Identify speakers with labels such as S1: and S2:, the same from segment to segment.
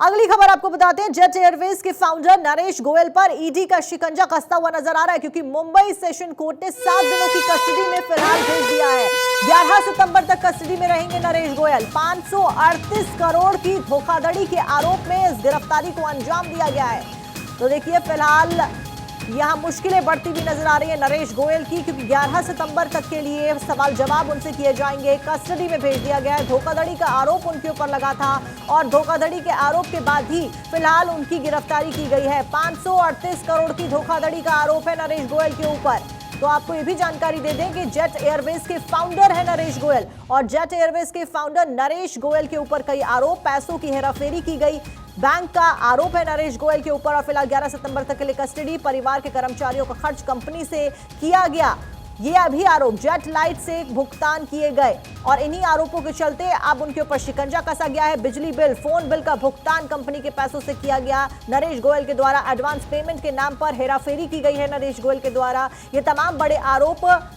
S1: अगली खबर आपको बताते हैं, जेट एयरवेज के फाउंडर नरेश गोयल पर ईडी का शिकंजा कसता हुआ नजर आ रहा है, क्योंकि मुंबई सेशन कोर्ट ने 7 दिनों की कस्टडी में फिलहाल भेज दिया है। 11 सितंबर तक कस्टडी में रहेंगे नरेश गोयल। 538 करोड़ की धोखाधड़ी के आरोप में इस गिरफ्तारी को अंजाम दिया गया है। तो देखिए, फिलहाल यहां मुश्किलें बढ़ती हुई नजर आ रही है नरेश गोयल की, क्योंकि 11 सितंबर तक के लिए सवाल जवाब उनसे किए जाएंगे। कस्टडी में भेज दिया गया है। धोखाधड़ी का आरोप उनके ऊपर लगा था और धोखाधड़ी के आरोप के बाद ही फिलहाल उनकी गिरफ्तारी की गई है। 538 करोड़ की धोखाधड़ी का आरोप है नरेश गोयल के ऊपर। तो आपको ये भी जानकारी दे दें कि जेट एयरवेज के फाउंडर है नरेश गोयल, और जेट एयरवेज के फाउंडर नरेश गोयल के ऊपर कई आरोप, पैसों की हेराफेरी की गई, बैंक का आरोप है नरेश गोयल के ऊपर। और फिलहाल 11 सितंबर तक के लिए कस्टडी, परिवार के कर्मचारियों का खर्च कंपनी से किया गया, ये अभी आरोप जेट लाइट से भुगतान किए गए, और इन्हीं आरोपों के चलते अब उनके ऊपर शिकंजा कसा गया है। बिजली बिल, फोन बिल का भुगतान कंपनी के पैसों से किया गया नरेश गोयल के द्वारा। एडवांस पेमेंट के नाम पर हेराफेरी की गई है नरेश गोयल के द्वारा। ये तमाम बड़े आरोप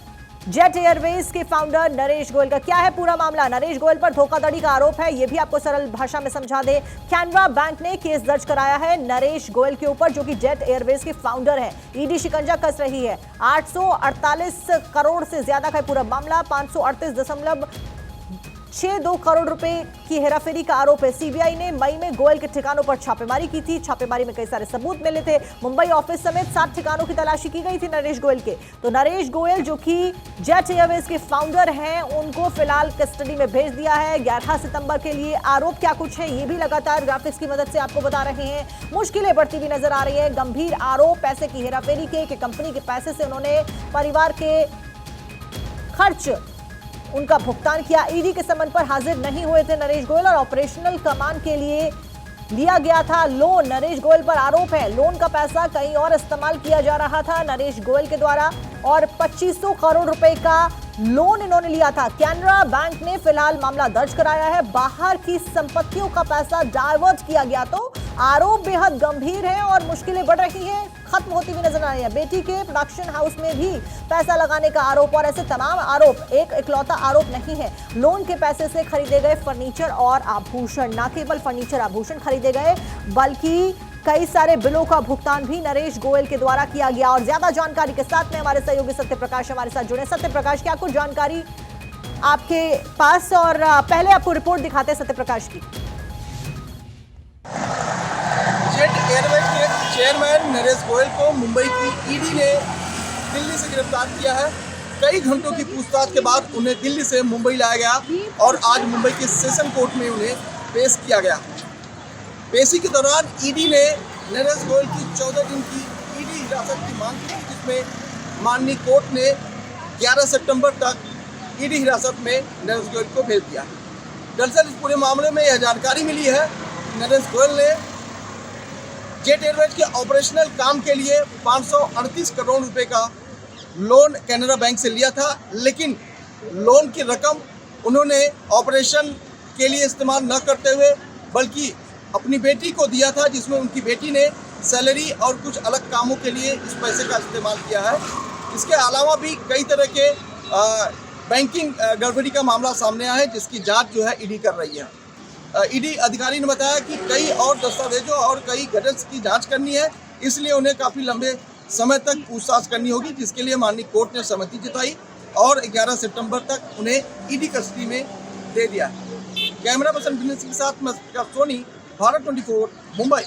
S1: जेट एयरवेज के फाउंडर नरेश गोयल का। क्या है पूरा मामला? नरेश गोयल पर धोखाधड़ी का आरोप है, यह भी आपको सरल भाषा में समझा दे। कैनरा बैंक ने केस दर्ज कराया है नरेश गोयल के ऊपर, जो कि जेट एयरवेज के फाउंडर है। ईडी शिकंजा कस रही है। 848 करोड़ से ज्यादा का पूरा मामला। 538.62 करोड़ रुपए की हेराफेरी का आरोप है। सीबीआई ने मई में गोयल के ठिकानों पर छापेमारी की थी। छापेमारी में कई सारे सबूत मिले थे। मुंबई ऑफिस समेत 7 ठिकानों की तलाशी की गई थी नरेश गोयल के। तो नरेश गोयल, जो कि जेट एयरवेज के फाउंडर हैं, उनको फिलहाल कस्टडी में भेज दिया है 11 सितंबर के लिए। आरोप क्या कुछ है, ये भी लगातार ग्राफिक्स की मदद से आपको बता रहे हैं। मुश्किलें बढ़ती हुई नजर आ रही है। गंभीर आरोप पैसे की हेराफेरी के, कि कंपनी के पैसे से उन्होंने परिवार के खर्च उनका भुगतान किया। ईडी के समन पर हाजिर नहीं हुए थे नरेश गोयल, और ऑपरेशनल कमान के लिए लिया गया था लोन। नरेश गोयल पर आरोप है लोन का पैसा कहीं और इस्तेमाल किया जा रहा था नरेश गोयल के द्वारा, और 2500 करोड़ रुपए का लोन इन्होंने लिया था। कैनरा बैंक ने फिलहाल मामला दर्ज कराया है। बाहर की संपत्तियों का पैसा डाइवर्ट किया गया। तो आरोप बेहद गंभीर है और मुश्किलें बढ़ रही हैं, खत्म होती हुई नजर आ रही है। बेटी के प्रोडक्शन हाउस में भी पैसा लगाने का आरोप, और ऐसे तमाम आरोप। एक इकलौता आरोप नहीं है। लोन के पैसे से खरीदे गए फर्नीचर और आभूषण, न केवल फर्नीचर आभूषण खरीदे गए, बल्कि कई सारे बिलों का भुगतान भी नरेश गोयल के द्वारा किया गया। और ज्यादा जानकारी के साथ में हमारे सहयोगी सत्य प्रकाश हमारे साथ जुड़े। सत्य प्रकाश, क्या कुछ जानकारी आपके पास? और पहले आपको रिपोर्ट दिखाते हैं सत्य प्रकाश की।
S2: जेट एयरवेज के चेयरमैन नरेश गोयल को मुंबई की ईडी ने दिल्ली से गिरफ्तार किया है। कई घंटों की पूछताछ के बाद उन्हें दिल्ली से मुंबई लाया गया और आज मुंबई के सेशन कोर्ट में उन्हें पेश किया गया। पेशी के दौरान ईडी ने नरेश गोयल की 14 दिन की ईडी हिरासत की मांग की, जिसमें माननीय कोर्ट ने 11 सितंबर तक ईडी हिरासत में नरेश गोयल को भेज दिया। दरअसल इस पूरे मामले में यह जानकारी मिली है, नरेश गोयल ने जेट एयरवेज के ऑपरेशनल काम के लिए 538 करोड़ रुपए का लोन कैनरा बैंक से लिया था, लेकिन लोन की रकम उन्होंने ऑपरेशन के लिए इस्तेमाल न करते हुए बल्कि अपनी बेटी को दिया था, जिसमें उनकी बेटी ने सैलरी और कुछ अलग कामों के लिए इस पैसे का इस्तेमाल किया है। इसके अलावा भी कई तरह के बैंकिंग गड़बड़ी का मामला सामने आया है, जिसकी जांच जो है ईडी कर रही है। ईडी अधिकारी ने बताया कि कई और दस्तावेजों और कई गैजेट्स की जांच करनी है, इसलिए उन्हें काफ़ी लंबे समय तक पूछताछ करनी होगी, जिसके लिए माननीय कोर्ट ने सहमति जताई और 11 सितंबर तक उन्हें ईडी कस्टडी में दे दिया। कैमरा पर्सन के साथ मैं सोनी, भारत 24 मुंबई।